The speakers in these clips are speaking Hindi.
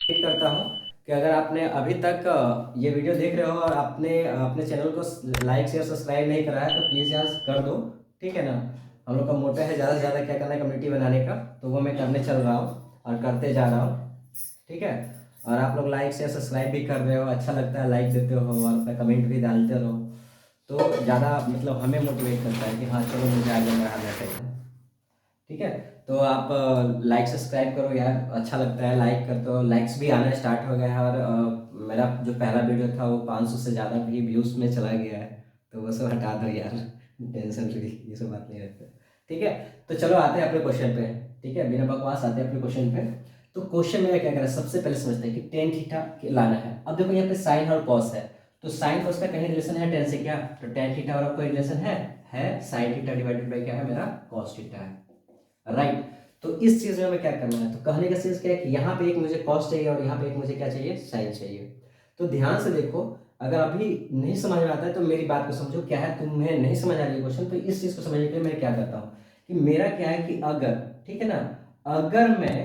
उम्मीद करता हूँ कि अगर आपने अभी तक ये वीडियो देख रहे हो और आपने अपने चैनल को लाइक शेयर सब्सक्राइब नहीं करा है तो प्लीज़ यार कर दो। ठीक है ना। हम लोग का मोटो है ज़्यादा से ज़्यादा क्या करना है, कम्युनिटी बनाने का, तो वो मैं करने चल रहा हूँ और करते जा रहा हूँ। ठीक है। और आप लोग लाइक शेयर सब्सक्राइब भी कर रहे हो, अच्छा लगता है, लाइक देते हो और अपना कमेंट भी डालते रहो, तो ज़्यादा मतलब हमें मोटिवेट करता है कि हाँ चलो मुझे आगे बढ़ाना चाहिए। ठीक है। तो आप लाइक सब्सक्राइब करो यार, अच्छा लगता है, लाइक करते हो, लाइक्स भी आना स्टार्ट हो गया है और मेरा जो पहला वीडियो था वो 500 से ज़्यादा भी व्यूज़ में चला गया है। तो वो सब हटा दो यार, टेंशन फ्री, ये सब बात नहीं रहते। ठीक है। तो चलो आते हैं अपने क्वेश्चन पे। ठीक है, बिना बकवास आते हैं अपने क्वेश्चन पे। तो क्वेश्चन मेरा क्या करें, सबसे पहले समझते हैं कि टेन थीटा लाना है। अब देखो यहाँ पे साइन और कॉस है, तो साइन कॉस का कहीं रिलेशन है टेन से क्या, तो टेन थीटा और कोई रिलेशन है साइन थीटा डिवाइडेड बाई क्या है मेरा, कॉस थीटा है। राइट। तो इस चीज में हमें क्या करना है, तो कहने का चीज क्या है कि यहाँ पे एक मुझे कॉस चाहिए और यहाँ पे एक मुझे क्या चाहिए, साइन चाहिए। तो ध्यान से देखो, अगर अभी नहीं समझ में आता है तो मेरी बात को समझो, क्या है तुम्हें नहीं समझ आ रही है क्वेश्चन, तो इस चीज को समझने के लिए मैं क्या करता हूँ कि मेरा क्या है कि अगर, ठीक है ना, अगर मैं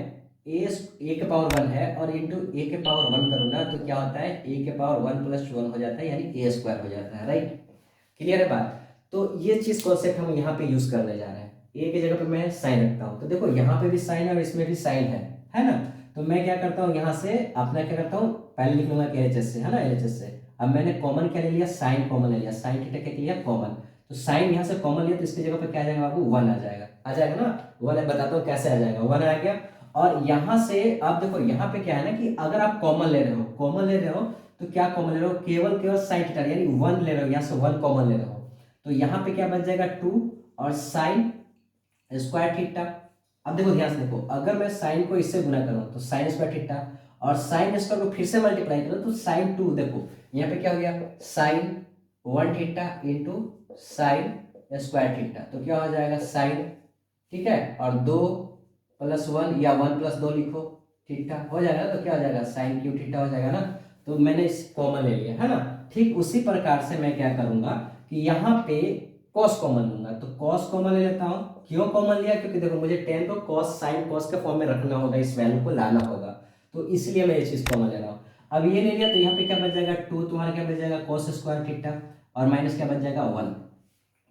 ए के पावर वन है और इंटू ए के पावर वन करूँ ना, तो क्या होता है, ए के पावर वन प्लस वन हो जाता है, यानी ए स्क्वायर हो जाता है। राइट। क्लियर है बात। तो ये चीज कॉन्सेप्ट हम यहाँ पे यूज करने जा रहे हैं। ए की जगह पे मैं साइन रखता हूँ, तो देखो यहाँ पे भी साइन है और इसमें भी साइन है ना। तो मैं क्या करता हूँ, यहाँ से अपना क्या करता हूँ, पहले लिख लूंगा एलएचएस से, है ना, एलएचएस से। अब मैंने कॉमन क्या ले लिया, साइन कॉमन ले लिया, साइन थीटा क्या लिया, कॉमन। तो साइन यहाँ से कॉमन लिया तो इसकी जगह पे क्या आ जाएगा बाबू, वन आ जाएगा, आ जाएगा ना। वन बताता हूँ कैसे आ जाएगा, वन आ गया। और यहाँ से आप देखो, यहाँ पे क्या है ना कि अगर आप कॉमन ले रहे हो, कॉमन ले रहे हो, तो क्या कॉमन ले रहे हो, केवल केवल साइन थीटा, यानी वन ले रहे हो, यहाँ से वन कॉमन ले रहे हो। तो यहाँ पे क्या बच जाएगा, टू और साइन स्क्वायर थीटा। अब देखो ध्यान से देखो, अगर मैं साइन को इससे गुना करूं तो साइन स्क्वायर थीटा, और साइन स्क्वायर को फिर से मल्टीप्लाई करूं तो साइन टू, देखो यहाँ पे क्या हो गया, sine one theta into sine square theta, तो क्या हो जाएगा साइन, ठीक है, और दो प्लस वन या वन प्लस दो लिखो, थीटा हो जाएगा। तो क्या हो जाएगा, साइन क्यू थीटा हो जाएगा ना। तो मैंने इस कॉमन ले लिया है ना। ठीक उसी प्रकार से मैं क्या करूंगा कि यहाँ पे कॉस कॉमन लूंगा, तो कॉस कॉमन ले लेता हूँ। क्यों कॉमन लिया, क्योंकि देखो मुझे टेन को कॉस साइन कॉस के फॉर्म में रखना होगा, इस वैल्यू को लाना होगा, तो इसलिए मैं ये चीज कॉमन ले रहा हूँ। अब ये ले लिया तो यहाँ पे क्या बच जाएगा, टू, तुम्हारा क्या बच जाएगा, कॉस स्क्वायर थीटा, और माइनस क्या बच जाएगा, वन।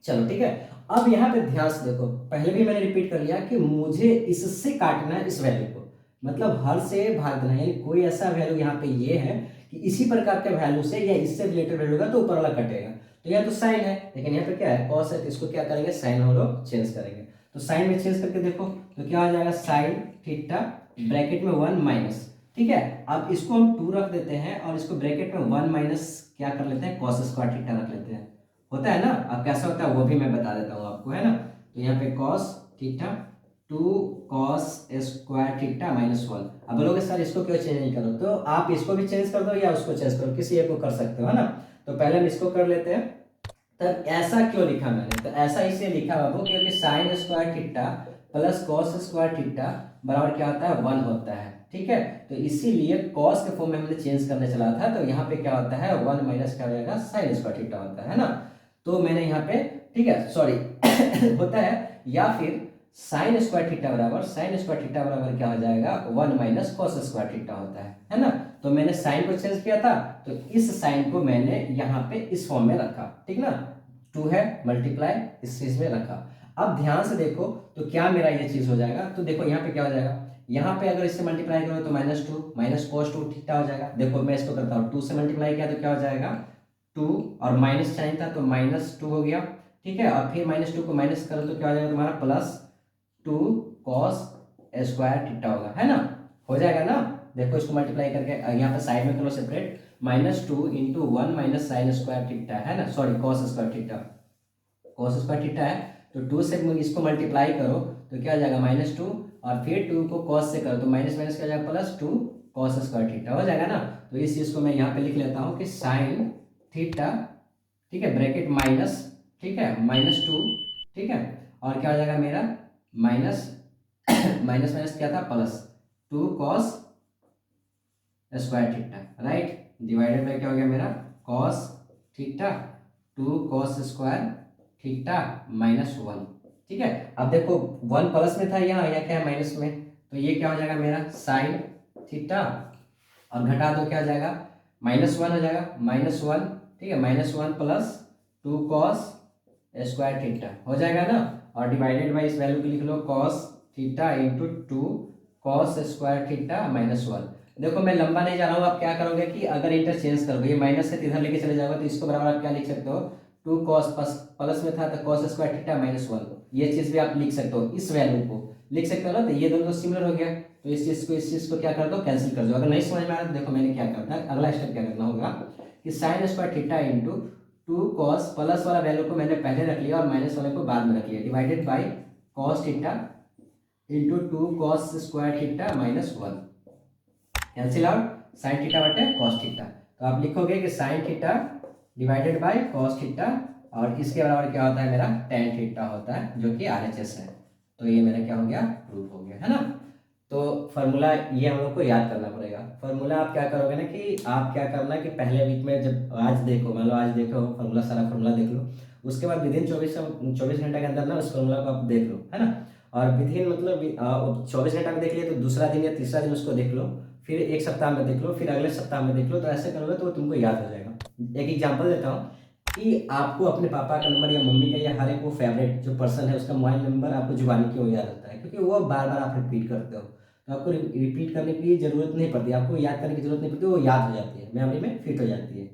चलो ठीक है। अब यहाँ पे ध्यान से देखो, पहले भी मैंने रिपीट कर लिया कि मुझे इससे काटना है इस वैल्यू को, मतलब हर से भाग देना है, यानी कोई ऐसा वैल्यू यहाँ पे ये है कि इसी प्रकार के वैल्यू से या इससे रिलेटेड वैल्यू का तो ऊपर वाला कटेगा। तो यहाँ तो साइन है, लेकिन यहाँ पे क्या है, कॉस है, तो इसको क्या करेंगे, साइन हम लोग चेंज करेंगे। तो साइन में चेंज करके देखो तो क्या हो जाएगा, साइन थीटा ब्रैकेट में वन माइनस, ठीक है। अब इसको हम टू रख देते हैं और इसको ब्रैकेट में वन माइनस क्या कर लेते हैं, कॉस स्क्वायर थीटा रख लेते हैं, होता है ना। अब कैसा होता है वो भी मैं बता देता हूँ आपको, है ना। तो यहाँ पे cos theta two cos square theta minus one. अब बोलोगे सर इसको क्यों चेंज नहीं करो, तो आप इसको भी चेंज कर दो या उसको चेंज करो, किसी एक को कर सकते हो, है ना। तो पहले हम इसको कर लेते हैं। तब ऐसा क्यों लिखा मैंने, तो ऐसा इसलिए लिखा बाबू क्योंकि sign square theta plus cos square theta बराबर क्या होता है, वन होता है, ठीक है। तो इसीलिए कॉस के फॉर्म में हमने चेंज करने चला था, तो यहाँ पे क्या होता है, वन माइनस क्या हो जाएगा, साइन स्क्वायर थीटा होता है ना। तो मैंने यहाँ पे, ठीक है, सॉरी होता है, या फिर साइन स्क्वायर थीटा बराबर, साइन स्क्वायर थीटा बराबर क्या हो जाएगा, one minus cos square theta होता है ना। तो मैंने साइन को चेंज किया था, तो इस साइन को मैंने यहाँ पे इस फॉर्म में रखा, ठीक ना, टू है मल्टीप्लाई इस चीज में रखा। अब ध्यान से देखो तो क्या मेरा ये चीज हो जाएगा, तो देखो यहाँ पे क्या हो जाएगा, यहाँ पे अगर इससे मल्टीप्लाई करो तो minus two minus cos two theta हो जाएगा। देखो मैं इसको करता हूँ, टू से मल्टीप्लाई किया तो क्या हो जाएगा, टू, और माइनस साइन था तो माइनस टू हो गया, ठीक है। और फिर माइनस टू को माइनस करो तो क्या हो जाएगा तुम्हारा, plus two cos square theta होगा, है ना, हो जाएगा ना। देखो इसको मल्टीप्लाई करके यहाँ पे साइड में करो separate, minus two into one minus sign square theta, है ना, sorry cos square theta, cos square theta है। तो टू से इसको मल्टीप्लाई करो तो क्या हो जाएगा, माइनस टू, और फिर टू को कॉस से करो तो माइनस माइनस क्या हो जाएगा, plus two cos square theta हो जाएगा ना। तो इस चीज को मैं यहाँ पे लिख लेता हूँ कि साइन थीटा, ठीक है, ब्रैकेट माइनस, ठीक है, माइनस टू, ठीक है, और क्या हो जाएगा मेरा, माइनस माइनस माइनस क्या था, plus two cos square theta, right, divided by क्या हो गया मेरा, cos theta two cos square theta minus one, ठीक है। अब देखो वन प्लस में था यहाँ, यहाँ क्या है माइनस में, तो ये क्या हो जाएगा मेरा, साइन थीटा और घटा दो क्या हो जाएगा, -1 हो जाएगा, -1, ठीक है, -1 प्लस 2 कॉस स्क्वायर थीटा हो जाएगा ना। और डिवाइडेड बाई इस वैल्यू को लिख लो cos theta into 2 cos square theta -1। देखो मैं लंबा नहीं जा रहा हूँ, आप क्या करोगे कि अगर इंटरचेंज करोगे, ये माइनस है तो इधर लेके चले जाओगे, तो इसको बराबर आप क्या लिख सकते हो, 2 कॉस प्लस में था तो कॉस स्क्वायर थीटा -1, ये चीज़ भी आप लिख सकते हो, इस वैल्यू को लिख सकते हो ना। तो ये दोनों सिमिलर हो गया, तो इस चीज़ को क्या कर दो, कैंसिल कर दो। अगर नहीं समझ में आ रहा तो देखो मैंने क्या करना है, अगला स्टेप क्या करना होगा कि sign square theta into 2 cos, plus वाला वैल्यू को मैंने पहले रख लिया और माइनस वाले को बाद में रख लिया, divided by cos theta into 2 cos square theta -1, cancel out, sign theta बटे कॉस थीटा। तो आप लिखोगे कि sine theta divided by cos theta, और इसके बराबर क्या होता है मेरा, टेन थीटा होता है, जो कि RHS है। तो ये मेरा क्या हो गया, प्रूफ हो गया, है ना। तो फार्मूला ये हम लोग को याद करना पड़ेगा। फार्मूला आप क्या करोगे ना कि आप क्या करना कि पहले वीक में जब आज देखो, मान लो आज देखो फार्मूला, सारा फार्मूला देख लो, उसके बाद विदिन 24 घंटे के अंदर ना उस फार्मूला को आप देख लो, है ना। और विदिन मतलब 24 घंटा में देख लिया तो दूसरा दिन या तीसरा दिन उसको देख लो, फिर एक सप्ताह में देख लो, फिर अगले सप्ताह में देख लो। तो ऐसे करोगे तो वो तुमको याद हो जाएगा। एक एग्जाम्पल देता हूँ कि आपको अपने पापा का नंबर या मम्मी का या हर एक वो फेवरेट जो पर्सन है उसका मोबाइल नंबर आपको जुबानी क्यों याद रहता है, क्योंकि वो बार बार आप रिपीट करते हो। तो आपको रिपीट करने की जरूरत नहीं पड़ती, आपको याद करने की जरूरत नहीं पड़ती, वो याद हो जाती है, मेमोरी में फिट हो जाती है।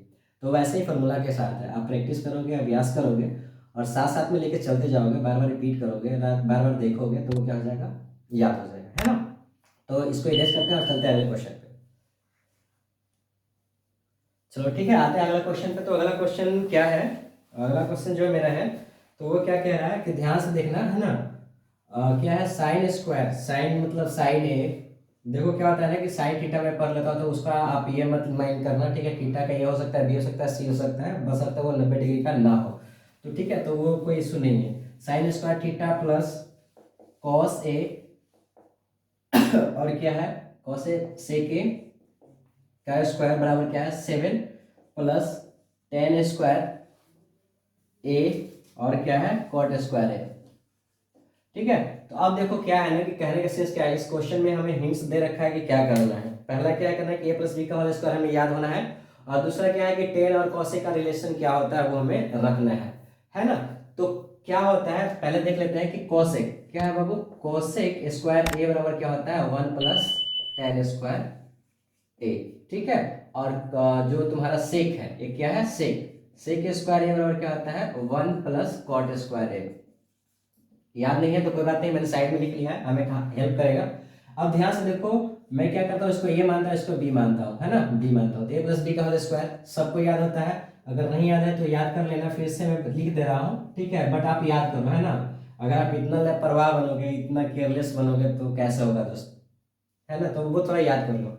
तो वैसे ही फार्मूला के साथ है, आप प्रैक्टिस करोगे, अभ्यास करोगे और साथ साथ में लेके चलते जाओगे, बार बार रिपीट करोगे, बार बार देखोगे, तो वो क्या हो जाएगा, याद हो जाएगा, है ना। तो इसको इरेज करते हैं और चलते हैं अगले क्वेश्चन पे। चलो ठीक है, आते हैं अगला क्वेश्चन पे। तो अगला क्वेश्चन क्या है, अगला क्वेश्चन जो मेरा है तो वो क्या कह रहा है कि ध्यान से देखना, है ना। क्या है, साइन स्क्वायर, साइन मतलब साइन ए। देखो क्या होता है ना कि साइन थीटा में पढ़ लेता हूँ, तो उसका आप ये मत माइंड करना, ठीक है। थीटा का ये हो सकता है, बी हो सकता है, सी हो सकता है, बस अब तक वो 90 डिग्री का ना हो। तो ठीक है, तो वो कोई इशू नहीं है। Sine square theta plus cos a और क्या है, कॉस ए सेक ए का स्क्वायर बराबर क्या है, 7 प्लस टेन स्क्वायर ए और क्या है, कॉट स्क्वायर ए। ठीक है, तो अब देखो क्या है ना कि कहने का सेंस क्या है, इस क्वेश्चन में हमें हिंट्स दे रखा है कि क्या करना है। पहला क्या करना है कि a प्लस बी का होल स्क्वायर हमें याद होना है, और दूसरा क्या है कि टेन और कॉसेक का रिलेशन क्या होता है वो हमें रखना है ना। तो क्या होता है, पहले देख लेते हैं कि कॉसेक क्या है बाबू, कॉसेक स्क्वायर ए बराबर क्या होता है, 1 प्लस टेन स्क्वायर ए, ठीक है। और जो तुम्हारा सेक है, ये क्या है, सेक, सेक स्क्वायर ए बराबर क्या होता है, 1 प्लस कॉट स्क्वायर ए। याद नहीं है तो कोई बात नहीं, मैंने साइड में लिख लिया है, हमें हेल्प करेगा। अब ध्यान से देखो, मैं क्या करता हूँ, इसको ए मानता हूँ, इसको बी मानता हूँ, है ना, बी मानता हूँ। तो ए प्लस बी का होल स्क्वायर सबको याद होता है, अगर नहीं याद है तो याद कर लेना, फिर से मैं लिख दे रहा हूँ, ठीक है। बट आप याद करो, है ना। अगर आप इतना लापरवाह बनोगे, इतना केयरलेस बनोगे तो कैसे होगा दोस्त, है ना। तो वो थोड़ा याद कर लो,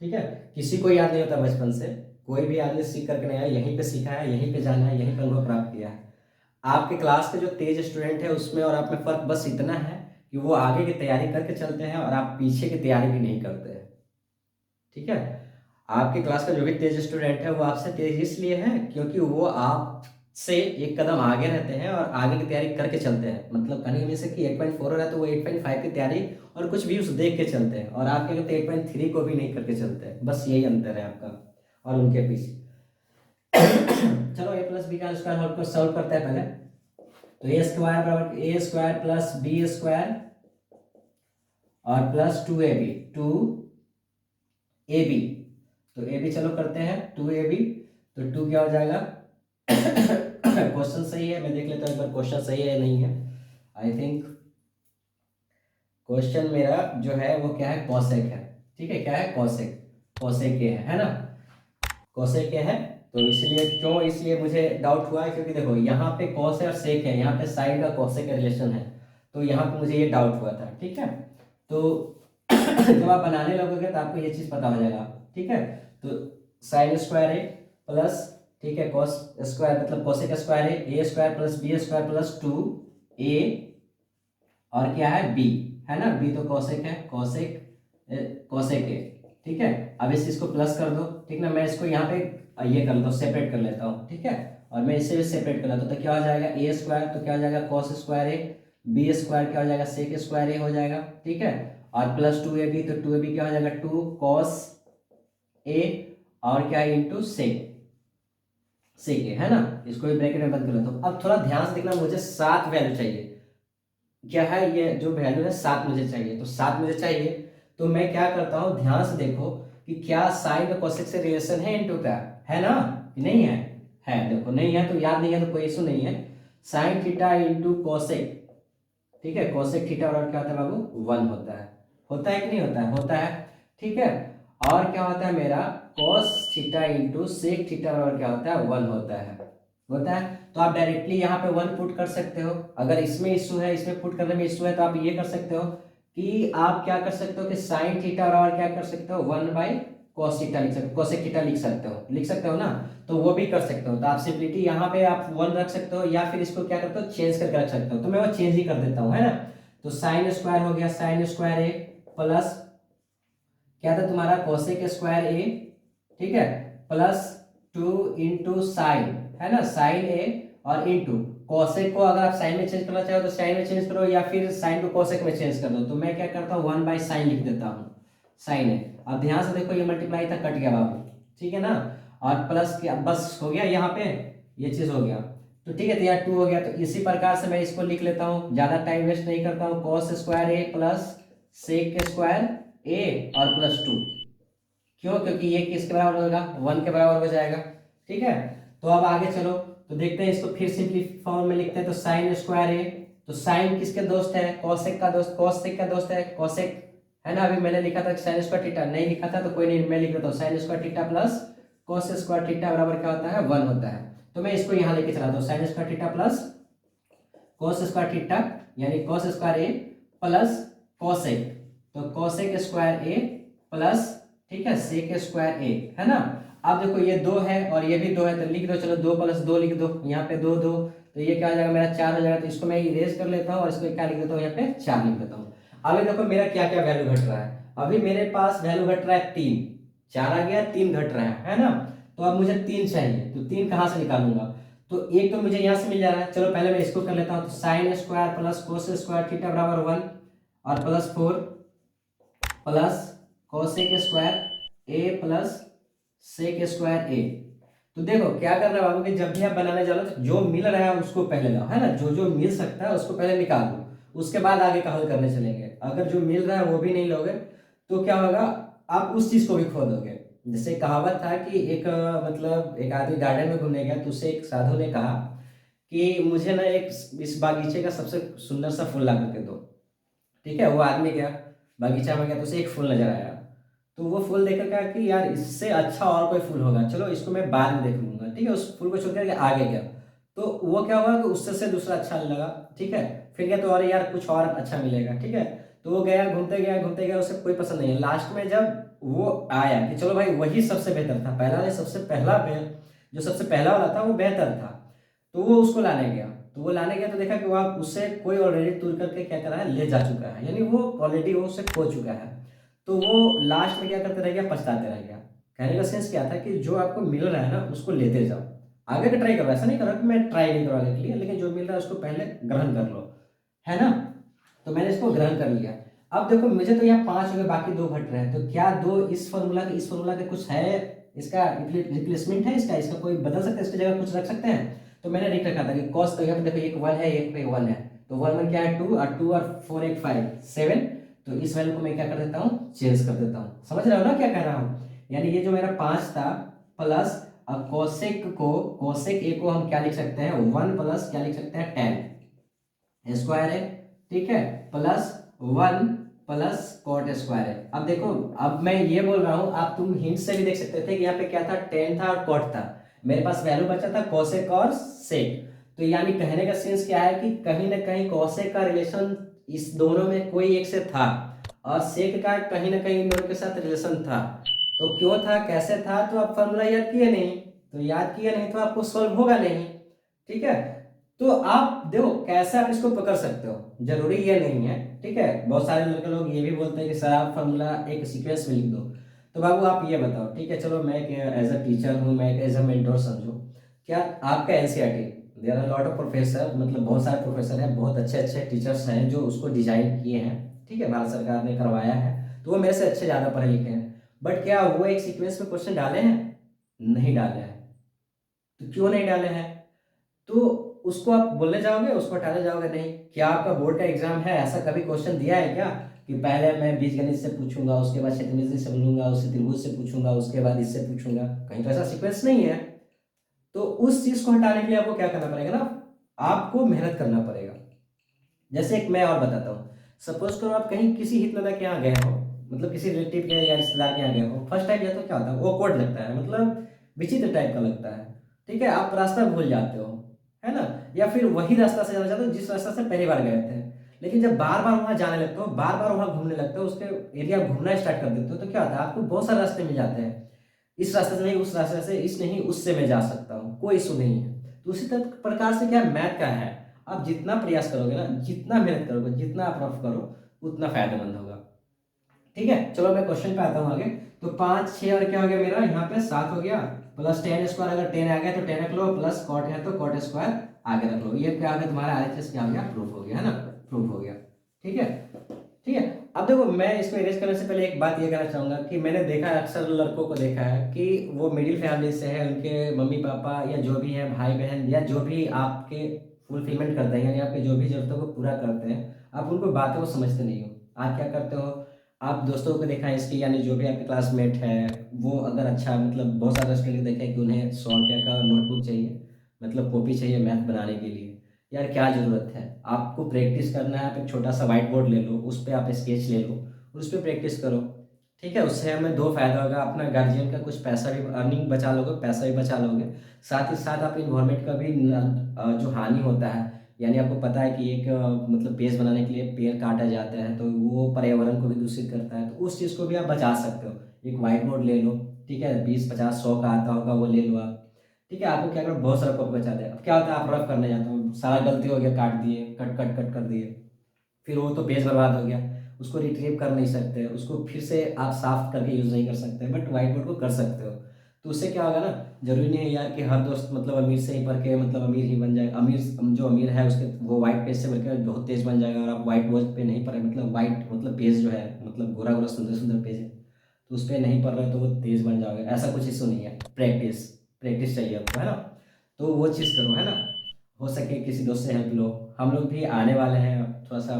ठीक है। किसी को याद नहीं होता बचपन से, कोई भी आदमी सीख करके नहीं आया, यहीं पे सीखा है, यहीं पे जाना है, यहीं पे अनुभव प्राप्त किया है। आपके क्लास के जो तेज स्टूडेंट है उसमें और आप में फर्क बस इतना है कि वो आगे की तैयारी करके चलते हैं और आप पीछे की तैयारी भी नहीं करते हैं, ठीक है। आपके क्लास का जो भी तेज स्टूडेंट है वो आपसे तेज इसलिए है क्योंकि वो आपसे एक कदम आगे रहते हैं और आगे की तैयारी करके चलते हैं। मतलब कहने में से कि 8.4 हो रहा है तो वो 8.5 की तैयारी और कुछ व्यूज देख के चलते हैं, और आप क्या करते हैं 8.3 को भी नहीं करके चलते हैं। बस यही अंतर है आपका और उनके पीछे। चलो ए प्लस बी का स्क्वायर को सॉल्व करते हैं पहले। तो ए स्क्वायर बराबर ए स्क्वायर प्लस बी स्क्वायर और प्लस 2ab, 2ab। तो ए बी चलो करते हैं, 2ab। तो 2 क्या हो जाएगा, क्वेश्चन सही है, मैं देख लेता हूँ एक बार क्वेश्चन सही है या नहीं है। आई थिंक क्वेश्चन मेरा जो है वो क्या है, कॉसेक है, ठीक है। क्या है, कॉसेक, कॉसेक ये है ना, कॉसेक ये है। तो इसलिए क्यों, इसलिए मुझे डाउट हुआ है क्योंकि देखो यहाँ पे कॉस है और सेक है, यहाँ पे साइन का कॉसेक का रिलेशन है, तो यहाँ पे मुझे ये डाउट हुआ था, ठीक है। तो जब आप बनाने लगोगे तो आपको ये चीज़ पता हो जाएगा, ठीक है। तो साइन स्क्वायर है प्लस, ठीक है, कॉस स्क्वायर मतलब कॉसेक स्क्वायर है, a square plus b square plus 2a और क्या है, बी, है ना। बी तो कॉसेक है, कॉसेक कॉसेक है, ठीक है। अब इस चीज को प्लस कर दो, ठीक ना। मैं इसको यहाँ पे ये कर लेता हूँ, सेपरेट कर लेता हूँ, ठीक है। और मैं इसे भी सेपरेट कर लेता हूँ, तो क्या हो जाएगा, ए स्क्वायर तो क्या हो जाएगा, कॉस स्क्वायर ए, बी स्क्वायर क्या हो जाएगा, सेक स्क्वायर ए हो जाएगा, ठीक है। और प्लस 2ab, तो 2ab क्या हो जाएगा, 2 कॉस ए और क्या इंटू सेक, सेक ए, है ना। इसको भी ब्रैकेट में बंद कर लो। तो अब थोड़ा ध्यान से देखना, मुझे 7 वैल्यू चाहिए। क्या है ये जो वैल्यू है 7 मुझे चाहिए। तो 7 मुझे चाहिए तो मैं क्या करता हूँ, ध्यान से देखो कि क्या साइन और कोसेक से रिलेशन है इनटू का, है ना कि नहीं है। है, देखो नहीं है तो याद नहीं है तो कोई इशू नहीं है। साइन थीटा इंटू कोसेक, ठीक है, कोसेक थीटा बराबर क्या होता है बाबू, 1 होता है कि नहीं होता है, होता है, ठीक है। और क्या होता है मेरा cos theta into sec theta बराबर क्या होता है, 1 होता है। तो आप डायरेक्टली यहाँ पे 1 पुट कर सकते हो। अगर इसमें इशू है, इसमें पुट करने में इशू है, तो आप ये कर सकते हो कि आप क्या कर सकते हो कि साइन थीटा बराबर क्या कर सकते हो, 1 cos थीटा लिख सकते हो, कोसेक थीटा लिख सकते हो ना। तो वो भी कर सकते हो। तो आप सिंपलिटी यहाँ पे आप 1 रख सकते हो, या फिर इसको क्या करते हो, चेंज करके रख सकते हो। तो मैं वो चेंज ही कर देता हूँ, है ना। तो साइन स्क्वायर हो गया, साइन स्क्वायर ए प्लस क्या था तुम्हारा, कोसेक स्क्वायर ए, ठीक है, प्लस 2 इंटू साइन, है ना, साइन ए और इंटू कोसेक को अगर आप साइन में चेंज करना चाहो तो साइन में चेंज करो, या फिर साइन को कोसेक में चेंज कर दो। तो मैं क्या करता हूँ 1/sin लिख देता हूँ, साइन है। अब ध्यान से देखो ये मल्टीप्लाई था, कट गया बाबू, ठीक है ना। और प्लस क्या, बस हो गया यहाँ पे, ये चीज हो गया। तो ठीक है, तो यहाँ 2 हो गया। तो इसी प्रकार से मैं इसको लिख लेता हूँ, ज्यादा टाइम वेस्ट नहीं करता हूँ। Cos square a plus sec square ए और प्लस 2, क्यों, क्योंकि ये किसके बराबर होगा, 1 के बराबर हो जाएगा, ठीक है। तो अब आगे चलो, तो देखते हैं इसको फिर सिंपली फॉर्म में लिखते हैं। तो साइन स्क्वायर ए, तो साइन किसके दोस्त है, कोसेक का दोस्त, कोसेक का दोस्त है कोसेक, है ना। अभी मैंने लिखा था साइन स्क्वायर थीटा, नहीं लिखा था तो कोई नहीं, मैं लिख देता हूँ sign square theta plus cos square theta बराबर क्या होता है, 1 होता है। तो मैं इसको यहाँ लेके चलाता हूँ, sign square theta plus cos square theta, यानी cos square a plus cosec, तो कोसेक स्क्वायर ए प्लस, ठीक है, सेक स्क्वायर ए, है ना। अब देखो ये 2 है और ये भी 2 है, तो लिख दो, चलो 2 + 2 लिख दो, यहाँ पे 2 2, तो ये क्या हो जाएगा मेरा 4 हो जाएगा। तो इसको मैं इरेज कर लेता हूँ और इसको क्या लिख देता हूँ, यहाँ पे 4 लिख देता हूँ। अभी देखो मेरा क्या क्या वैल्यू घट रहा है, अभी मेरे पास वैल्यू घट रहा है 3, 4 आ गया, 3 घट रहा है ना। तो अब मुझे 3 चाहिए, तो 3 कहाँ से निकालूंगा, तो एक तो मुझे यहाँ से मिल जा रहा है, चलो पहले मैं इसको कर लेता हूँ। तो sine square plus cos square theta बराबर 1 और plus 4 plus cosec square a plus sec square ए। तो देखो क्या करना है बाबू कि जब भी आप बनाने जाओ तो जो मिल रहा है उसको पहले लाओ, है ना, जो जो मिल सकता है उसको पहले निकाल दो, उसके बाद आगे का हल करने चलेंगे। अगर जो मिल रहा है वो भी नहीं लोगे तो क्या होगा, आप उस चीज को भी खो दोगे। जैसे कहावत था कि एक मतलब एक आदमी गार्डन में घूमने गया तो उसे एक साधु ने कहा कि मुझे ना एक इस बागीचे का सबसे सुंदर सा फूल ला करके दो, ठीक है। वो आदमी गया बगीचा में, गया तो उसे एक फूल नजर आया, तो वो फूल देखकर कहा कि यार इससे अच्छा और कोई फूल होगा, चलो इसको मैं बाद में देख लूंगा, ठीक है। उस फूल को छोड़ करके आगे गया, तो वो क्या हुआ कि उससे से दूसरा अच्छा लगा, ठीक है। फिर गया तो और यार कुछ और अच्छा मिलेगा, ठीक है। तो वो गया, घूमते गया, उसे कोई पसंद नहीं है। लास्ट में जब वो आया कि चलो भाई वही सबसे बेहतर था, पहला ने सबसे पहला जो सबसे पहला वाला था वो बेहतर था, तो वो उसको लाने गया। तो वो लाने गया तो देखा कि वहाँ उससे कोई ऑलरेडी तोड़ करके क्या कर रहा है, ले जा चुका है, यानी वो ऑलरेडी वो उससे खो चुका है। तो वो लास्ट में क्या करते रह गया, पछताते रह गया। कहने का सेंस क्या था कि जो आपको मिल रहा है ना उसको लेते जाओ, आगे का ट्राई करो। ऐसा नहीं करो कि मैं ट्राई नहीं करूँ आगे के लिए, लेकिन जो मिल रहा है उसको पहले ग्रहण कर लो, है ना। तो मैंने इसको ग्रहण कर लिया। अब देखो मुझे तो यहाँ 5 हो गए, बाकी 2 घट रहे हैं, तो क्या 2 इस फॉर्मूला के कुछ है, इसका रिप्लेसमेंट है, इसका कोई बदल सकता है, इसकी जगह कुछ रख सकते हैं। तो मैंने लिख रखा था कि कॉस, तो यहाँ पे देखो एक 1 है, एक पे 1 है, तो 1 क्या है 2 और 2 और 4 एक 5 7। तो इस वैल्यू को मैं क्या कर देता हूँ, चेंज कर देता हूँ। समझ रहे हो ना क्या कह रहा हूँ, यानी ये जो मेरा 5 था प्लस, अब कोसेक ए को हम क्या लिख सकते हैं, 1 प्लस क्या लिख सकते हैं, tan स्क्वायर है, ठीक है, प्लस 1 प्लस कॉट स्क्वायर है। अब देखो, अब मैं ये बोल रहा हूँ, आप तुम हिंट से भी देख सकते थे कि यहाँ पे क्या था, tan था और कॉट था, मेरे पास वैल्यू बचा था कोसेक और सेक। तो यानी कहने का सेंस क्या है कि कहीं ना कहीं कोसेक का रिलेशन इस दोनों में कोई एक से था, और सेक का कहीं ना कहीं इन दोनों के साथ रिलेशन था। तो क्यों था, कैसे था, तो आप फॉर्मूला याद किए नहीं, तो याद किए नहीं तो आपको सॉल्व होगा नहीं, ठीक है। तो आप देखो कैसे आप इसको पकड़ सकते हो, जरूरी ये नहीं है, ठीक है। बहुत सारे लड़के लोग ये भी बोलते हैं कि सर आप फॉर्मूला एक सीक्वेंस में लिख दो। तो बाबू आप ये बताओ, ठीक है, चलो मैं एज अ टीचर हूँ, मैं एज अ मेंटोर समझो, क्या आपका NCERT, there are lot of professor, मतलब बहुत सारे प्रोफेसर हैं, बहुत अच्छे अच्छे टीचर्स हैं जो उसको डिजाइन किए हैं, ठीक है, भारत सरकार ने करवाया है, तो वो मेरे से अच्छे ज़्यादा पढ़े लिखे हैं। बट क्या वो एक सीक्वेंस में क्वेश्चन डाले हैं? नहीं डाले हैं। तो क्यों नहीं डाले हैं? तो उसको आप बोलने जाओगे, उसको हटाने जाओगे? नहीं। क्या आपका बोर्ड का एग्जाम है, ऐसा कभी क्वेश्चन दिया है क्या कि पहले मैं बीजगणित से पूछूंगा, उसके बाद क्षेत्रमिति से बोलूंगा, उससे त्रिभुज से पूछूंगा, उसके बाद इससे पूछूंगा? कहीं तो ऐसा सीक्वेंस नहीं है। तो उस चीज को हटाने के लिए आपको क्या करना पड़ेगा ना, आपको मेहनत करना पड़ेगा। जैसे एक मैं और बताता हूँ। सपोज करो आप कहीं किसी हितनाता के यहाँ गए हो, मतलब किसी रिलेटिव के या रिश्तेदार के यहाँ गए हो, फर्स्ट टाइम गए तो क्या होता है, वो कोड लगता है, मतलब विचित्र टाइप का लगता है। ठीक है, आप रास्ता भूल जाते हो, है ना? या फिर वही रास्ता से जाना चाहते हो जिस रास्ता से पहली बार गए थे। लेकिन जब बार बार वहां जाने लगते हो, बार बार वहां घूमने लगते हो, उसके एरिया घूमना स्टार्ट कर देते हो, तो क्या होता है, आपको बहुत सारे रास्ते मिल जाते हैं। इस रास्ते से नहीं, उस रास्ते से, इस नहीं उससे मैं जा सकता हूँ, कोई इशू नहीं है। तो उसी तरह प्रकार से क्या मैथ का है, आप जितना प्रयास करोगे ना, जितना मेहनत करोगे, जितना आप रफ करो, उतना फायदेमंद होगा। ठीक है, चलो मैं क्वेश्चन पे आता हूँ आगे। तो 5 6 और क्या हो गया मेरा यहाँ पे 7 हो गया, प्लस टेन स्क्वायर, अगर 10 आ गया तो 10 रख लो, प्लस कॉट है तो कॉट स्क्वायर आगे रख लो। ये क्या आ गया तुम्हारा RHS, क्या हो गया, प्रूफ हो गया, है ना? प्रूफ हो गया। ठीक है। ठीक है। अब देखो, मैं इसको इरेज करने से पहले एक बात ये कहना चाहूंगा कि मैंने देखा है, अक्सर लड़कों को देखा है कि वो मिडिल फैमिली से है, उनके मम्मी पापा या जो भी है, भाई बहन या जो भी आपके फुलफिलमेंट करते हैं, यानी आपके जो भी जरूरतों को पूरा करते हैं, आप उनको बातों को समझते नहीं हो। आप क्या करते हो, आप दोस्तों को देखा है इसकी, यानी जो भी आपके क्लासमेट है, वो अगर अच्छा, मतलब बहुत सारे स्टूडेंट देखे हैं कि उन्हें 100 रुपये का नोटबुक चाहिए, मतलब कॉपी चाहिए मैथ बनाने के लिए। यार क्या ज़रूरत है, आपको प्रैक्टिस करना है, आप एक छोटा सा व्हाइट बोर्ड ले लो, उस पर आप स्केच ले लो, उस पर प्रैक्टिस करो। ठीक है, उससे हमें दो फायदा होगा, अपना गार्जियन का कुछ पैसा भी, अर्निंग बचा लोगे, पैसा भी बचा लोगे। साथ ही साथ आप इन्वायरमेंट का भी जो हानि होता है, यानी आपको पता है कि एक मतलब पेज बनाने के लिए पेड़ काटा जाता है, तो वो पर्यावरण को भी दूषित करता है, तो उस चीज़ को भी आप बचा सकते हो। एक व्हाइट बोर्ड ले लो, ठीक है, 20 50 100 का आता होगा, वो ले लो आप। ठीक है, आपको क्या करो, बहुत सारा कॉपी बचा दे। अब क्या होता है, आप रफ करने जाते हो, सारा गलती हो गया, काट दिए, कट कट कट कर दिए, फिर वो तो पेज बर्बाद हो गया। उसको रिट्रीव कर नहीं सकते, उसको फिर से आप साफ करके यूज़ नहीं कर सकते, बट व्हाइट बोर्ड को कर सकते हो। तो उससे क्या होगा ना, जरूरी नहीं है यार कि हर दोस्त मतलब अमीर से ही पढ़ के मतलब अमीर ही बन जाए। अमीर जो अमीर है उसके वो व्हाइट पेज से पढ़ के बहुत तेज बन जाएगा, और आप व्हाइट बोर्ड पे नहीं पढ़े, मतलब व्हाइट मतलब पेज जो है, मतलब गोरा गोरा सुंदर सुंदर पेज है, तो उस पर नहीं पढ़ रहे तो वो तेज बन जाओगे, ऐसा कुछ इशू नहीं है। प्रैक्टिस, प्रैक्टिस चाहिए आपको, है ना? तो वो चीज़ करो, है ना? हो सके किसी दोस्त से हेल्प लो। हम लोग भी आने वाले हैं, थोड़ा सा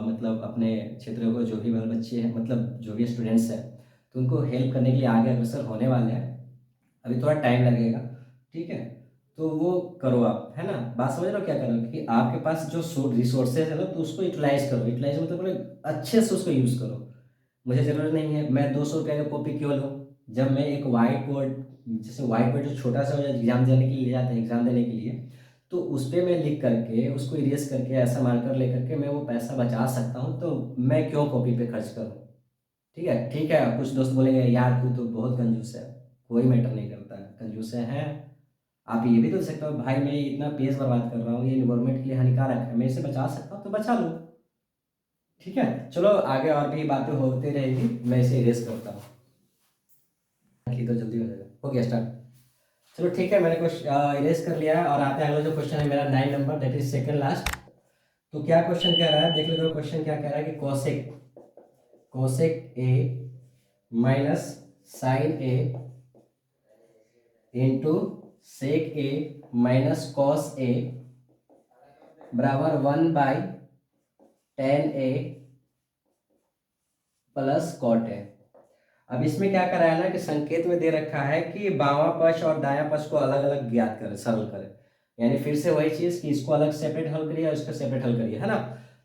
मतलब अपने क्षेत्रों को जो भी बाल बच्चे हैं, मतलब जो भी स्टूडेंट्स हैं, तो उनको हेल्प करने के लिए आगे अग्रसर होने वाले हैं। अभी थोड़ा टाइम लगेगा। ठीक है, तो वो करो आप, है ना? बात समझ रहे हो क्या करो, कि आपके पास जो रिसोर्सेज है ना, तो उसको यूटिलाइज करो। यूटिलाइज मतलब बड़े अच्छे से उसको यूज़ करो। मुझे ज़रूरत नहीं है मैं 200 रुपये का कॉपी क्यों लूँ, जब मैं एक वाइट बोर्ड, जैसे वाइट बोर्ड जो छोटा सा हो जाए, एग्जाम देने के लिए ले जाते हैं, एग्जाम देने के लिए, तो उस पर मैं लिख करके उसको इरेज करके ऐसा मार्कर लेकर के मैं वो पैसा बचा सकता हूँ, तो मैं क्यों कॉपी पे खर्च करूँ? ठीक है, ठीक है। कुछ दोस्त बोलेंगे यार तू तो बहुत कंजूस है। कोई मैटर नहीं करता है, कंजूस है। आप ये भी तो देख सकते हो, भाई मैं इतना पेज बर्बाद कर रहा हूँ, ये इन्वायरमेंट के लिए हानिकारक है, मैं इसे बचा सकता हूँ तो बचा लूँ। ठीक है, चलो आगे और भी बातें होती रहेगी, मैं इसे इरेज करता हूँ कि तो जल्दी हो जाएगा। हो गया स्टार्ट। चलो ठीक है, मैंने कुछ इरेज कर लिया है, और आते हैं अगला जो क्वेश्चन है मेरा 9 number, that is second last. तो क्या क्वेश्चन कह रहा है, देख लो क्वेश्चन क्या कह रहा है कि cosec, cosec a minus sine a into sec a minus cos a बराबर 1/tan A plus cot A. अब इसमें क्या करा है ना कि संकेत में दे रखा है कि बावां पक्ष और दायां पक्ष को अलग अलग ज्ञात करें, सरल करें। यानी फिर से वही चीज कि इसको अलग सेपरेट हल करिए और इसको सेपरेट हल करिए, है ना?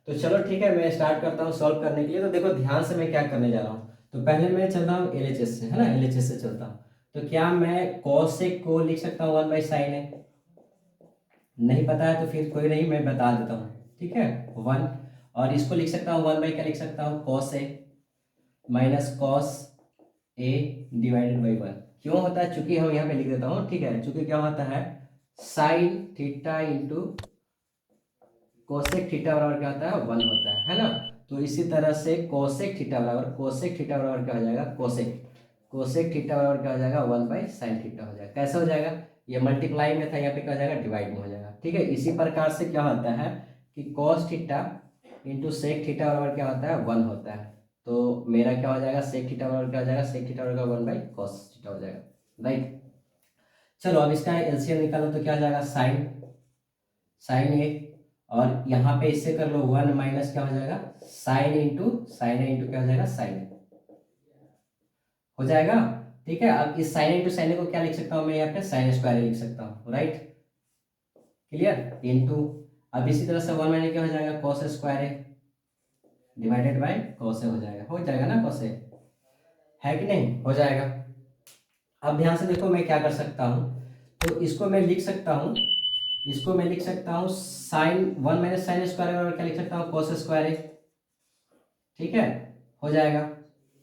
तो चलो ठीक है, मैं स्टार्ट करता हूँ सॉल्व करने के लिए। तो देखो ध्यान से मैं क्या करने जा रहा हूँ। तो पहले मैं चल रहा हूँ LHS से, है ना? LHS से चलता हूँ। तो क्या मैं कॉसेक को लिख सकता हूँ 1/sin ए? नहीं पता है तो फिर कोई नहीं, मैं बता देता हूँ। ठीक है, 1। और इसको लिख सकता हूँ 1 क्या लिख सकता हूँ, cos A minus cos a divided by 1। क्यों होता है, चूंकि हम यहाँ पे लिख देता हूँ। ठीक है, चूंकि क्या होता है, sine theta into cosec theta बराबर क्या होता है, 1 होता है ना? तो इसी तरह से कोसेक थीटा बराबर, कोसेक थीटा बराबर क्या हो जाएगा, कोसेक, कोसेक थीटा बराबर क्या हो जाएगा, 1/sin थीटा हो जाएगा। कैसे हो जाएगा, ये मल्टीप्लाई में था, यहाँ पे क्या हो जाएगा, डिवाइड में हो जाएगा। ठीक है, इसी प्रकार से क्या होता है कि cos theta into sec theta बराबर क्या होता है, 1 होता है। तो मेरा क्या हो जाएगा, सेक थीटा बराबर क्या हो जाएगा, सेक थीटा बराबर 1/cos थीटा हो जाएगा, राइट। चलो अब इसका एलसीएम निकालो तो क्या आ जाएगा, साइन ए, और यहाँ पे इससे कर लो 1 माइनस क्या हो जाएगा, sine into sine a into क्या हो जाएगा, साइन ए हो जाएगा। ठीक है, अब इस साइन इंटू साइन ए को क्या लिख सकता हूँ मैं, यहाँ पे साइन स्क्वायर लिख सकता हूँ, राइट, क्लियर, इंटू अब इसी तरह से 1 माइनस क्या हो जाएगा, cos square a divided by cos a हो जाएगा ना, कॉस ए है कि नहीं, हो जाएगा। अब ध्यान से देखो मैं क्या कर सकता हूँ, तो इसको मैं लिख सकता हूँ, इसको मैं लिख सकता हूँ साइन 1 माइनस साइन स्क्वायर और क्या लिख सकता हूँ, कॉस स्क्वायर ए, ठीक है, हो जाएगा।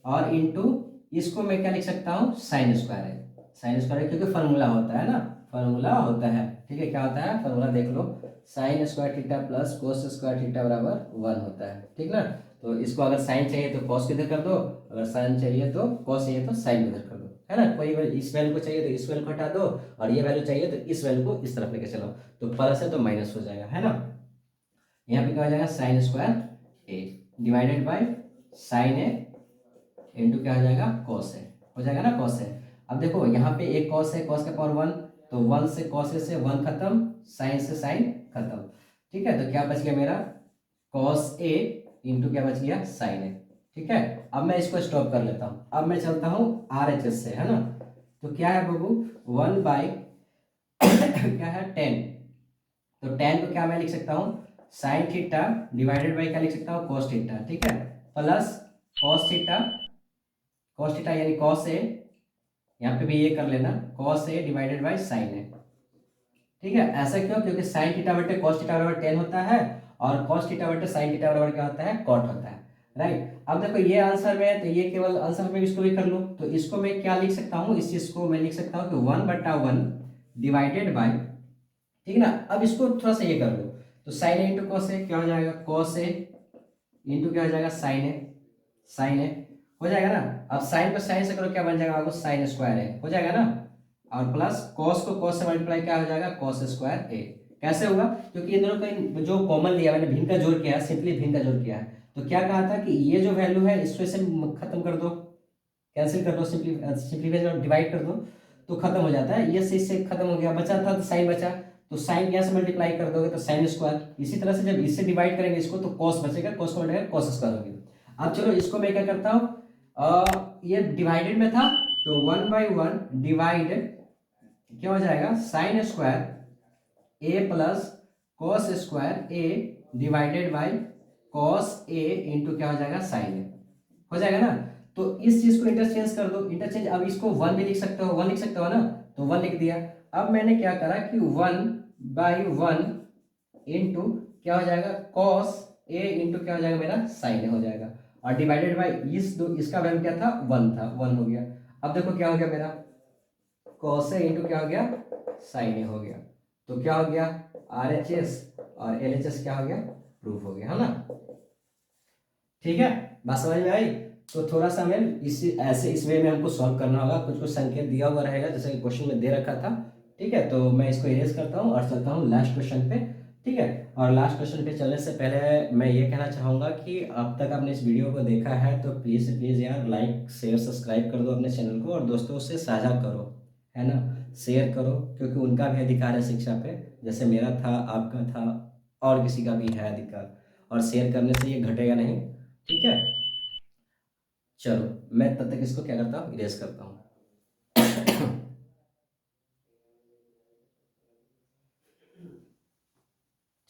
और इंटू इसको मैं क्या लिख सकता हूँ, साइन स्क्वायर है, साइन स्क्वायर है क्योंकि फार्मूला होता है ना, फार्मूला होता है, ठीक है, क्या होता है फार्मूला देख लो, sine square theta plus cos square theta बराबर 1 होता है, ठीक ना। तो इसको अगर साइन चाहिए तो कॉस किधर कर दो, अगर साइन चाहिए तो कॉस चाहिए तो साइन किधर कर दो, है ना, कोई इस वैल्यू को चाहिए तो इस वैल्यू को हटा दो, और ये वैल्यू चाहिए तो इस वैल्यू को इस तरफ लेके चलो, तो प्लस है तो माइनस हो जाएगा, है ना। यहाँ पे क्या हो जाएगा, sine square a divided by sine a into क्या हो जाएगा, कॉस ए हो जाएगा ना, कॉस ए। अब देखो यहाँ पे एक कॉस है, कॉस का पावर 1, तो 1 से कॉस ए से 1 खत्म, साइन से साइन खत्म, ठीक है, तो क्या बच गया मेरा, कॉस ए इंटू क्या बच गया, साइन ए, ठीक है। अब मैं इसको स्टॉप कर लेता हूँ, अब मैं चलता हूँ RHS से, है ना, तो क्या है बाबू 1 बाई क्या है 10, तो 10 को क्या मैं लिख सकता हूँ, साइन थीटा डिवाइडेड बाई क्या लिख सकता हूँ, कॉस थीटा, ठीक है, प्लस कॉस थीटा यानी कॉस ए, यहाँ पे भी ये कर लेना, cos a divided by sine a, ठीक है, ऐसा क्यों, क्योंकि साइन थीटा बटे कॉस थीटा बराबर 10 होता है, और कॉस थीटा बटे साइन थीटा बराबर क्या होता है, कॉट होता है, राइट। अब देखो ये आंसर में है तो ये केवल आंसर में इसको भी कर लूँ, तो इसको मैं क्या लिख सकता हूँ, इस चीज को मैं लिख सकता हूँ कि 1/1 डिवाइडेड बाई, ठीक है ना। अब इसको थोड़ा सा ये कर लो, तो sign a into cos A क्या हो जाएगा, कॉस ए इंटू क्या हो जाएगा, साइन ए हो जाएगा ना। अब साइन को साइन से करो क्या बन जाएगा आपको, साइन स्क्वायर ए हो जाएगा ना, और प्लस कॉस को कॉस से मल्टीप्लाई क्या हो जाएगा, कॉस स्क्वायर ए। कैसे हुआ, क्योंकि इन दोनों का जो कॉमन लिया मैंने, भिन्न का जोड़ किया है, सिंपली भिन्न का जोड़ किया है, तो क्या कहा था कि ये जो वैल्यू है इसको से खत्म कर दो, कैंसिल कर दो, सिंपलीफाई डिवाइड कर दो, तो खत्म हो जाता है, ये से इससे खत्म हो गया, बचा था तो साइन बचा, तो साइन यहाँ से मल्टीप्लाई कर दोगे तो साइन स्क्वायर, इसी तरह से जब इससे डिवाइड करेंगे इसको तो कॉस बचेगा, कॉस को मल्टीप्लाई कॉस स्क्वायर होगी। अब चलो इसको मैं क्या करता हूँ, ये डिवाइडेड में था तो 1/1 डिवाइड क्या हो जाएगा, sine square a plus cos square a divided by cos A into क्या हो जाएगा, साइन ए हो जाएगा ना। तो इस चीज को इंटरचेंज कर दो, इंटरचेंज, अब इसको 1 भी लिख सकते हो, 1 लिख सकते हो ना, तो 1 लिख दिया। अब मैंने क्या करा कि 1/1 इंटू क्या हो जाएगा, कॉस ए इंटू क्या हो जाएगा मेरा, साइन ए हो जाएगा, और डिवाइडेड बाई इसका वैल्यू क्या था, 1 था, 1 हो गया। अब देखो क्या हो गया मेरा, कॉस ए इंटू क्या हो गया, साइन ए हो गया, तो क्या हो गया, RHS और LHS क्या हो गया, प्रूफ हो गया, है ना। ठीक है, बात समझ में आई। तो थोड़ा सा हमें इस वे में हमको सॉल्व करना होगा, कुछ कुछ संकेत दिया हुआ रहेगा जैसे कि क्वेश्चन में दे रखा था, ठीक है। तो मैं इसको इरेज करता हूँ और चलता हूँ लास्ट क्वेश्चन पे, ठीक है। और लास्ट क्वेश्चन पे चलने से पहले मैं ये कहना चाहूँगा कि अब तक आपने इस वीडियो को देखा है तो प्लीज़ यार लाइक शेयर सब्सक्राइब कर दो अपने चैनल को, और दोस्तों से साझा करो, है ना, शेयर करो, क्योंकि उनका भी अधिकार है शिक्षा पे, जैसे मेरा था, आपका था, और किसी का भी है अधिकार, और शेयर करने से ये घटेगा नहीं, ठीक है। चलो मैं तब तक इसको क्या करता हूँ, इरेज करता हूँ।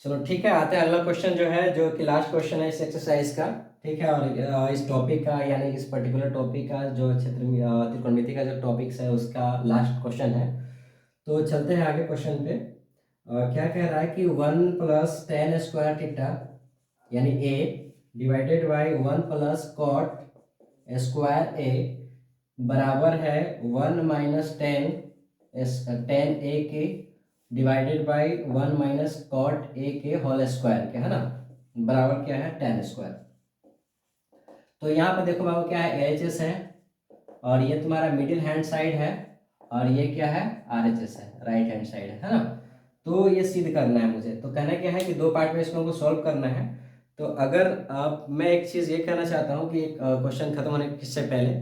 चलो ठीक है, आते हैं अगला क्वेश्चन जो है, जो कि लास्ट क्वेश्चन है इस एक्सरसाइज का, ठीक है। और इस टॉपिक का यानी इस पर्टिकुलर टॉपिक का जो त्रिकोणमिति का जो टॉपिक्स है उसका लास्ट क्वेश्चन है। तो चलते हैं आगे क्वेश्चन पे। क्या कह रहा है कि 1 + tan² यानी ए डिवाइडेड बाई 1 + cot² ए बराबर है 1 - tan के डिवाइडेड बाई 1 - cot के होल स्क्वायर के, है ना, बराबर क्या है, tan²। तो यहाँ पर देखो बाबू क्या है, LHS है, और ये तुम्हारा मिडिल हैंड साइड है, और ये क्या है, RHS है, राइट हैंड साइड है ना। तो ये सिद्ध करना है मुझे, तो कहना क्या है कि दो पार्ट में इसको हमको सॉल्व करना है। तो अगर मैं एक चीज़ ये कहना चाहता हूँ कि क्वेश्चन खत्म होने से पहले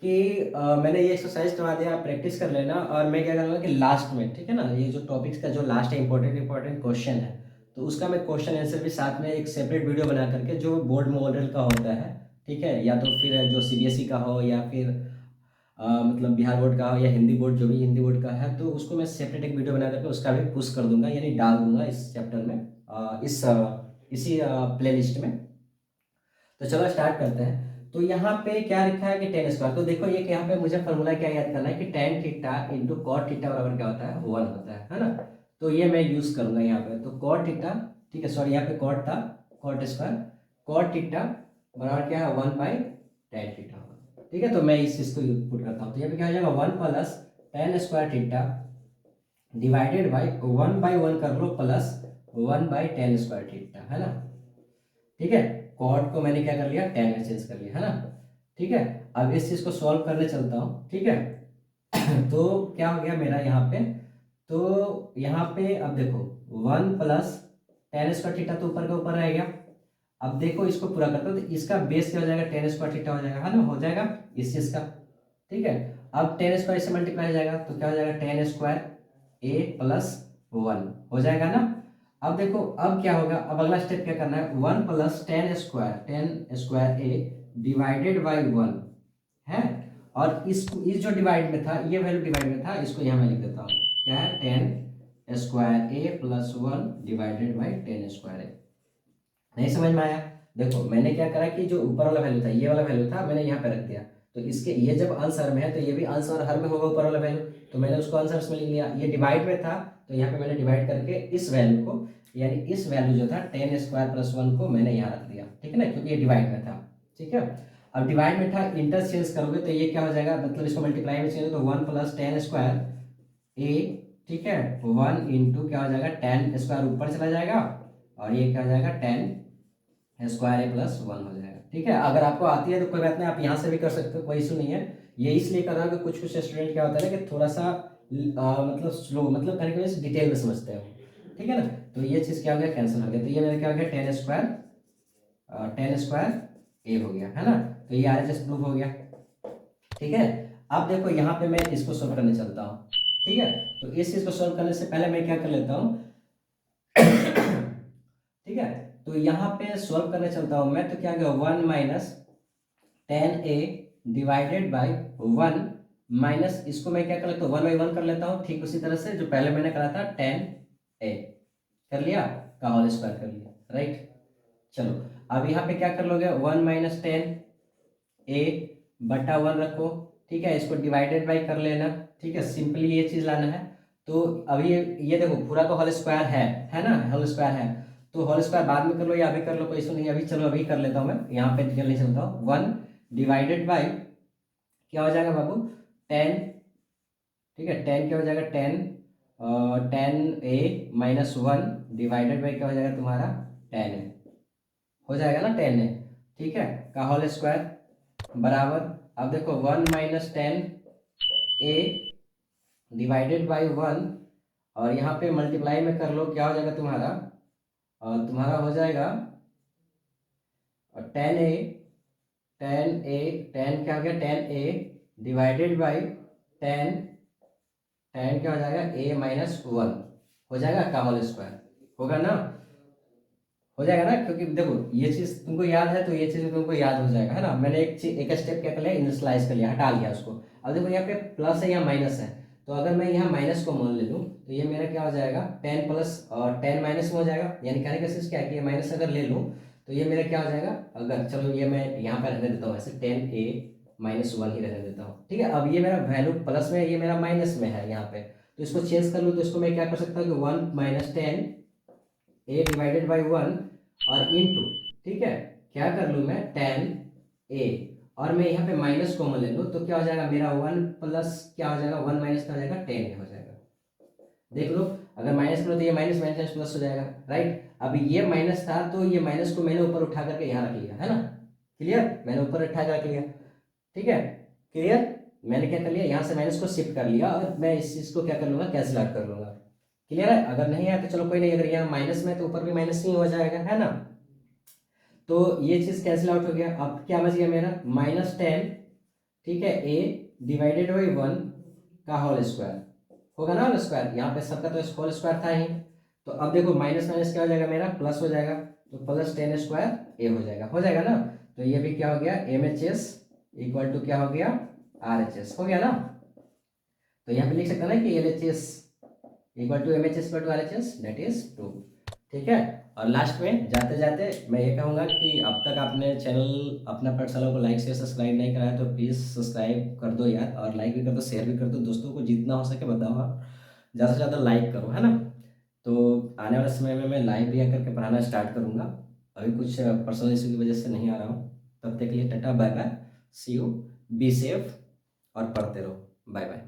कि मैंने ये एक्सरसाइज करवा दिया, आप प्रैक्टिस कर लेना। और मैं क्या करूँगा कि लास्ट में, ठीक है ना, ये जो टॉपिक्स का जो लास्ट है इंपॉर्टेंट क्वेश्चन है, तो उसका मैं क्वेश्चन आंसर भी साथ में एक सेपरेट वीडियो बना करके, जो बोर्ड मॉडल का होता है, ठीक है, या तो फिर जो सीबीएसई का हो, या फिर मतलब बिहार बोर्ड का हो, या हिंदी बोर्ड, जो भी हिंदी बोर्ड का है, तो उसको मैं सेपरेट एक वीडियो बना करके उसका भी पुश कर दूंगा, यानी डाल दूंगा इस चैप्टर में, इसी प्ले लिस्ट में। तो चलो स्टार्ट करते हैं। तो यहाँ पे क्या लिखा है कि टेन स्क्वायर, तो देखो ये यहाँ पे मुझे फॉर्मूला क्या याद करना है कि tan theta into cot theta बराबर क्या होता है, 1 होता है ना। तो ये मैं यूज करूंगा यहाँ पे, तो कॉट थीटा, ठीक है, सॉरी यहाँ पे कॉट था, कॉट स्क्वायर, कॉट थीटा बराबर क्या है 1/tan थीटा, ठीक है। तो मैं इस चीज को पुट करता हूँ, तो यहाँ पे क्या हो जाएगा 1 plus ten square theta divided by 1/1 कर लो प्लस 1/tan स्क्वायर थीटा, है ना, ठीक है। कॉट को मैंने क्या कर लिया, tan में चेंज कर लिया, है ना, ठीक है। अब इस चीज को सॉल्व करने चलता हूँ, ठीक है। तो क्या हो गया मेरा यहाँ पे, तो यहाँ पे अब देखो 1 प्लस टेन स्क्वायर थीटा, तो ऊपर का ऊपर रहेगा। अब देखो इसको पूरा करते हो, तो इसका बेस क्या हो जाएगा, टेन स्क्वायर थीटा हो जाएगा, है ना, हो जाएगा इस चीज का, ठीक है। अब टेन स्क्वायर से मल्टीप्लाई हो जाएगा, तो क्या हो जाएगा टेन स्क्वायर ए प्लस 1 हो जाएगा ना। अब देखो अब क्या होगा, अब अगला स्टेप क्या करना है, 1 plus ten square a divided by 1 है। और इसको, इस जो डिवाइड में था, ये वैल्यू डिवाइड में था, इसको यहाँ मैं लिख देता हूँ, क्या है, tan square a plus 1 divided by tan square a. नहीं समझ में आया। देखो मैंने क्या करा कि जो ऊपर वाला वैल्यू था, ये वाला वैल्यू था, मैंने यहाँ पे रख दिया, तो इसके ये जब आंसर में है तो ये भी आंसर हर में होगा ऊपर वाला वैल्यू, तो मैंने उसको आंसर में लिख लिया। ये डिवाइड में था, तो यहाँ पे मैंने डिवाइड करके इस वैल्यू को, यानी इस वैल्यू जो था टेन स्क्वायर प्लस 1 को मैंने यहाँ रख दिया, ठीक है ना, क्योंकि ये डिवाइड में था, ठीक है। अब डिवाइड में था, इंटरचेंज करोगे तो ये क्या हो जाएगा, मतलब इसको मल्टीप्लाई में चेंज, तो 1 प्लस टेन स्क्वायर ए, ठीक है, 1 इंटू क्या हो जाएगा टेन स्क्वायर ऊपर चला जाएगा, और ये क्या हो जाएगा टेन स्क्वायर ए प्लस 1 हो जाएगा, ठीक है। अगर आपको आती है तो कोई बात नहीं, आप यहाँ से भी कर सकते हो, कोई इशू नहीं है। ये इसलिए कर रहा हूँ कि कुछ कुछ स्टूडेंट क्या होता है ना कि थोड़ा सा मतलब स्लो, मतलब करने की वजह से डिटेल में समझते हो, ठीक है ना। तो ये चीज़ क्या हो गया, कैंसिल हो गया, तो ये मेरा क्या हो गया टेन स्क्वायर ए हो गया, है ना। तो ये RHS प्रूफ हो गया, ठीक है। अब देखो यहाँ पे मैं इसको सोल्व करने चलता हूँ, ठीक है। तो इस चीज़ को सोल्व करने से पहले मैं क्या कर लेता हूँ, ठीक है। तो यहाँ पे सॉल्व करने चलता हूं मैं, तो क्या गया 1 minus ten A divided by 1 minus, इसको मैं क्या कर लेता हूँ 1/1 कर लेता हूँ, ठीक उसी तरह से जो पहले मैंने करा था टेन ए कर लिया का होल स्क्वायर कर लिया, राइट। चलो अब यहाँ पे क्या कर लोगे 1 माइनस टेन ए बटा 1 रखो, ठीक है, इसको डिवाइडेड बाई कर लेना, ठीक है, सिंपली ये चीज लाना है। तो अभी ये देखो पूरा का होल स्क्वायर है ना, होल स्क्वायर है, तो होल स्क्वायर बाद में कर लो या अभी कर लो, कोई इशू नहीं, अभी चलो अभी कर लेता हूँ मैं, यहाँ पे जल्दी चलता हूँ। 1 डिवाइडेड बाई क्या हो जाएगा बाबू, टेन, ठीक है, टेन क्या हो जाएगा ten A minus 1 divided by क्या हो जाएगा तुम्हारा टेन ए, हो जाएगा ना टेन ए, ठीक है, का होल स्क्वायर बराबर, अब देखो 1 minus ten A divided by 1, और यहाँ पे मल्टीप्लाई में कर लो, क्या हो जाएगा तुम्हारा, तुम्हारा हो जाएगा टेन क्या हो गया ten A divided by ten, ten क्या हो जाएगा ए माइनस 1 हो जाएगा का होल स्क्वायर, होगा ना, हो जाएगा ना, क्योंकि देखो ये चीज तुमको याद है तो ये चीज तुमको याद हो जाएगा, है ना। मैंने एक स्टेप क्या कर लिया, इनिशियलाइज कर लिया, हटा लिया उसको। अब देखो यहाँ पे प्लस है या माइनस है, तो अगर मैं यहाँ माइनस को मान ले लूँ तो ये मेरा क्या हो जाएगा टेन प्लस और टेन माइनस में हो जाएगा, यानी कहने का चीज क्या है कि ये माइनस अगर ले लूँ तो ये मेरा क्या हो जाएगा, अगर चलो ये मैं यहाँ पर रहने देता हूँ ऐसे टेन ए माइनस 1 ही रहने देता हूँ, ठीक है। अब ये मेरा वैल्यू प्लस में है, ये मेरा माइनस में है यहाँ पे, तो इसको चेंज कर लूँ तो इसको मैं क्या कर सकता हूँ कि 1 minus ten A divided by 1 और इनटू, ठीक है, क्या कर लूँ मैं टेन ए, और मैं यहाँ पे माइनस कॉमन ले लूँ तो क्या हो जाएगा मेरा 1 प्लस क्या हो जाएगा 1 माइनस क्या हो जाएगा टेन हो जाएगा, देख लो, अगर माइनस करो तो ये माइनस माइनस प्लस हो जाएगा, राइट। अभी ये माइनस था तो ये माइनस को मैंने ऊपर उठा करके यहाँ रख लिया, है ना, क्लियर, मैंने ऊपर उठा कर रख लिया, ठीक है, क्लियर। मैंने क्या कर लिया, यहाँ से माइनस को शिफ्ट कर लिया और मैं इस चीज को क्या कर लूंगा कैंसिल आउट कर लूंगा, क्लियर है। अगर नहीं है तो चलो कोई नहीं, अगर यहाँ माइनस में तो ऊपर भी माइनस ही हो जाएगा, है ना। तो ये चीज़ कैंसिल आउट हो गया। अब क्या बच गया मेरा -10, ठीक है, ए डिवाइडेड बाई 1 का होल स्क्वायर होगा ना, होल स्क्वायर, यहाँ पे सबका तो होल स्क्वायर था ही। तो अब देखो माइनस माइनस क्या हो जाएगा मेरा, प्लस हो जाएगा, तो +10² ए हो जाएगा ना। तो ये भी क्या हो गया, MHS इक्वल टू क्या हो गया, RHS हो गया ना। तो यहाँ पे लिख सकते हैं ना कि LHS equal to MHS equal to RHS, that is true. ठीक है। और लास्ट में जाते जाते मैं ये कहूँगा कि अब तक आपने चैनल अपना पाठशाला को लाइक शेयर सब्सक्राइब नहीं करा है तो प्लीज़ सब्सक्राइब कर दो यार, और लाइक भी कर दो, शेयर भी कर दो, दोस्तों को जितना हो सके बताओ, आप ज़्यादा से ज़्यादा लाइक करो, है ना। तो आने वाले समय में मैं लाइव भी आकर के पढ़ाना स्टार्ट करूँगा। अभी कुछ पर्सनल इशू की वजह से नहीं आ रहा हूँ। तब तक के लिए टाटा bye bye, see you, be safe और पढ़ते रहो, बाय बाय।